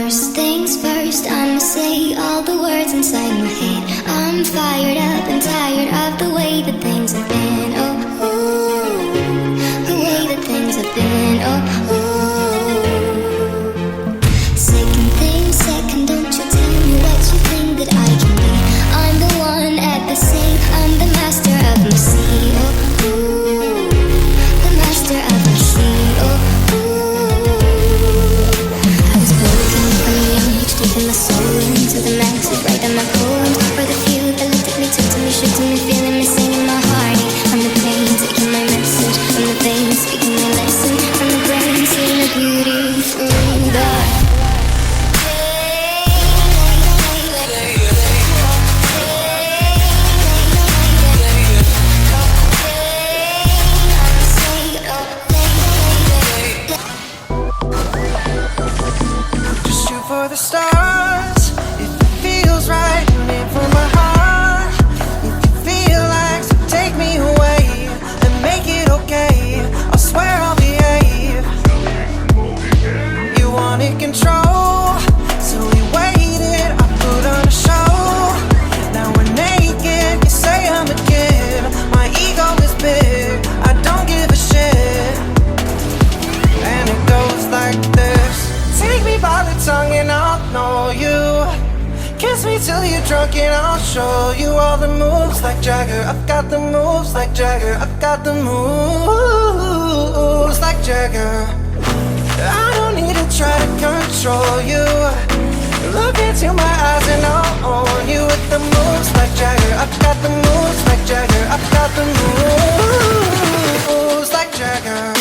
First things first, I'ma say all the words inside my head. I'm fired up and tired of the way that things have been. Oh, ooh, the way that things have been. Oh, ooh. Second thing second, don't you tell me what you think that I can be. I'm the one at the same, I'm the master of my sea. Oh, ooh, the master of my sea. Oh, taking my soul into the max, right on my poems. For the few that looked at me, took to me, shook to me, feeling me, singing my heart. From the pain, taking my message. From the veins, speaking my lesson. From the brain, seeing the beauty through the Just shoot for the stars. If it feels right, aim for my heart. If you feel like, so take me away and make it okay. I swear I'll behave. You wanted control, so we waited. I put on a show. Now we're naked. You say I'm a kid. My ego is big. I don't give a shit. And it goes like this. Take me by the tongue and I'll know you. Kiss me till you're drunk and I'll show you all the moves like Jagger. I've got the moves like Jagger. I've got the moves like Jagger. I don't need to try to control you. Look into my eyes and I'll own you with the moves like Jagger. I've got the moves like Jagger. I've got the moves like Jagger.